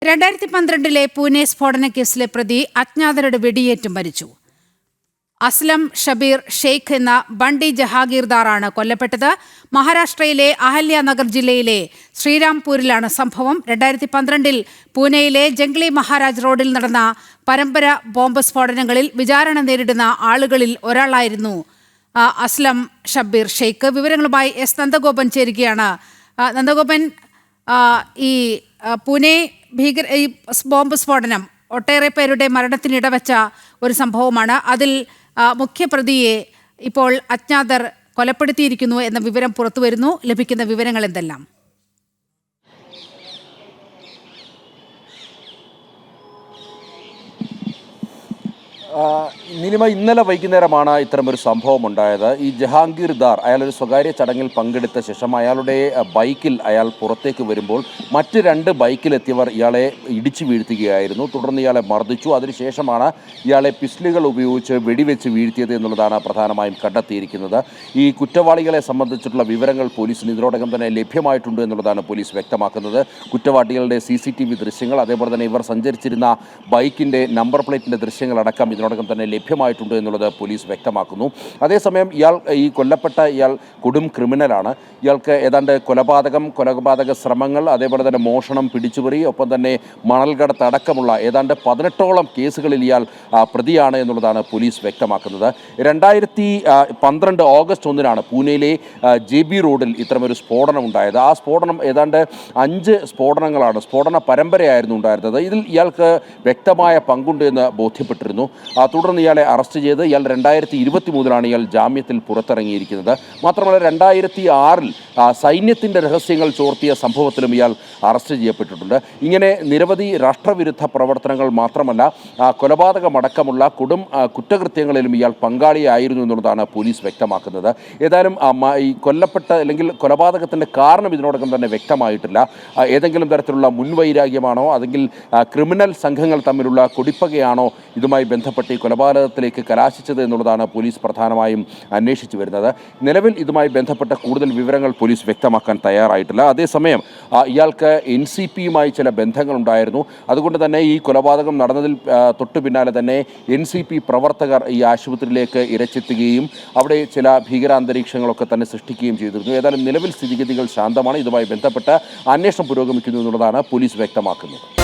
2012 പൂനെ സ്ഫോടന കേസിലെ പ്രതി അജ്ഞാതരുടെ വെടിയേറ്റ് മരിച്ചു. അസ്ലം ഷബീർ ഷെയ്ഖ് എന്ന ബണ്ടി ജഹാഗീർദാറാണ് കൊല്ലപ്പെട്ടത്. മഹാരാഷ്ട്രയിലെ അഹല്യാനഗർ ജില്ലയിലെ ശ്രീരാംപൂരിലാണ് സംഭവം. 2012 പൂനെയിലെ ജംഗ്ലി മഹാരാജ് റോഡിൽ നടന്ന പരമ്പര ബോംബ് സ്ഫോടനങ്ങളിൽ വിചാരണ നേരിടുന്ന ആളുകളിൽ ഒരാളായിരുന്നു അസ്ലം ഷബീർ ഷെയ്ഖ്. വിവരങ്ങളുമായി എസ് നന്ദഗോപൻ ചേരുകയാണ്. നന്ദഗോപൻ, ഈ പൂനെ ഈ ബോംബ് സ്ഫോടനം ഒട്ടേറെ പേരുടെ മരണത്തിനിടവച്ച ഒരു സംഭവമാണ്. അതിൽ മുഖ്യപ്രതിയെ ഇപ്പോൾ അജ്ഞാതർ കൊലപ്പെടുത്തിയിരിക്കുന്നു എന്ന വിവരം പുറത്തുവരുന്നു. ലഭിക്കുന്ന വിവരങ്ങൾ എന്തെല്ലാം? ഇന്നലെ വൈകുന്നേരമാണ് ഇത്തരമൊരു സംഭവം ഉണ്ടായത്. ഈ ജഹാംഗീർ ദാർ അയാളൊരു സ്വകാര്യ ചടങ്ങിൽ പങ്കെടുത്ത ശേഷം അയാളുടെ ബൈക്കിൽ അയാൾ പുറത്തേക്ക് വരുമ്പോൾ മറ്റ് 2 ബൈക്കിലെത്തിയവർ ഇയാളെ ഇടിച്ചു വീഴ്ത്തുകയായിരുന്നു. തുടർന്ന് ഇയാളെ മർദ്ദിച്ചു. അതിനുശേഷമാണ് ഇയാളെ പിസ്റ്റലുകൾ ഉപയോഗിച്ച് വെടിവെച്ച് വീഴ്ത്തിയത് എന്നുള്ളതാണ് പ്രധാനമായും കണ്ടെത്തിയിരിക്കുന്നത്. ഈ കുറ്റവാളികളെ സംബന്ധിച്ചിട്ടുള്ള വിവരങ്ങൾ പോലീസിന് ഇതിനോടകം തന്നെ ലഭ്യമായിട്ടുണ്ട് എന്നുള്ളതാണ് പോലീസ് വ്യക്തമാക്കുന്നത്. കുറ്റവാളികളുടെ CCTV ദൃശ്യങ്ങൾ, അതേപോലെ തന്നെ ഇവർ സഞ്ചരിച്ചിരുന്ന ബൈക്കിൻ്റെ നമ്പർ പ്ലേറ്റിൻ്റെ ദൃശ്യങ്ങളടക്കം ഇതിനോടകം തന്നെ ലഭ്യമായിട്ടുണ്ട് എന്നുള്ളത് പോലീസ് വ്യക്തമാക്കുന്നു. അതേസമയം ഈ കൊല്ലപ്പെട്ട ഇയാൾ കൊടും ക്രിമിനലാണ്. ഇയാൾക്ക് ഏതാണ്ട് കൊലപാതക ശ്രമങ്ങൾ, അതേപോലെ തന്നെ മോഷണം, പിടിച്ചുപറി, ഒപ്പം തന്നെ മണൽകടത്ത് അടക്കമുള്ള ഏതാണ്ട് 18ഓളം കേസുകളിൽ ഇയാൾ പ്രതിയാണ് എന്നുള്ളതാണ് പോലീസ് വ്യക്തമാക്കുന്നത്. 2012 ഓഗസ്റ്റ് 1 പൂനെയിലെ JB റോഡിൽ ഇത്തരമൊരു സ്ഫോടനം ഉണ്ടായത്. ആ സ്ഫോടനം ഏതാണ്ട് 5 സ്ഫോടനങ്ങളാണ്, സ്ഫോടന പരമ്പരയായിരുന്നു ഉണ്ടായിരുന്നത്. ഇതിൽ ഇയാൾക്ക് വ്യക്തമായ പങ്കുണ്ട് എന്ന് ബോധ്യപ്പെട്ടിരുന്നു. തുടർന്ന് ഇയാളെ അറസ്റ്റ് ചെയ്ത് ഇയാൾ 2023 ഇയാൾ ജാമ്യത്തിൽ പുറത്തിറങ്ങിയിരിക്കുന്നത്. മാത്രമല്ല 2006 സൈന്യത്തിൻ്റെ രഹസ്യങ്ങൾ ചോർത്തിയ സംഭവത്തിലും ഇയാൾ അറസ്റ്റ് ചെയ്യപ്പെട്ടിട്ടുണ്ട്. ഇങ്ങനെ നിരവധി രാഷ്ട്രവിരുദ്ധ പ്രവർത്തനങ്ങൾ മാത്രമല്ല കൊലപാതകമടക്കമുള്ള കൊടും കുറ്റകൃത്യങ്ങളിലും ഇയാൾ പങ്കാളിയായിരുന്നു എന്നുള്ളതാണ് പോലീസ് വ്യക്തമാക്കുന്നത്. ഏതായാലും ഈ കൊല്ലപ്പെട്ട അല്ലെങ്കിൽ കൊലപാതകത്തിൻ്റെ കാരണം ഇതിനോടകം തന്നെ വ്യക്തമായിട്ടില്ല. ഏതെങ്കിലും തരത്തിലുള്ള മുൻവൈരാഗ്യമാണോ, അല്ലെങ്കിൽ ക്രിമിനൽ സംഘങ്ങൾ തമ്മിലുള്ള കൊടിപ്പകയാണോ ഇതുമായി ബന്ധപ്പെട്ട് ഈ കൊലപാതകത്തിലേക്ക് കലാശിച്ചത് എന്നുള്ളതാണ് പോലീസ് പ്രധാനമായും അന്വേഷിച്ചു വരുന്നത്. നിലവിൽ ഇതുമായി ബന്ധപ്പെട്ട കൂടുതൽ വിവരങ്ങൾ പോലീസ് വ്യക്തമാക്കാൻ തയ്യാറായിട്ടില്ല. അതേസമയം ഇയാൾക്ക് NCPയുമായി ചില ബന്ധങ്ങളുണ്ടായിരുന്നു. അതുകൊണ്ട് തന്നെ ഈ കൊലപാതകം നടന്നതിൽ തൊട്ടു പിന്നാലെ തന്നെ NCP പ്രവർത്തകർ ഈ ആശുപത്രിയിലേക്ക് ഇരച്ചെത്തുകയും അവിടെ ചില ഭീകരാന്തരീക്ഷങ്ങളൊക്കെ തന്നെ സൃഷ്ടിക്കുകയും ചെയ്തിരുന്നു. ഏതായാലും നിലവിൽ സ്ഥിതിഗതികൾ ശാന്തമാണ്. ഇതുമായി ബന്ധപ്പെട്ട അന്വേഷണം പുരോഗമിക്കുന്നു എന്നുള്ളതാണ് പോലീസ് വ്യക്തമാക്കുന്നത്.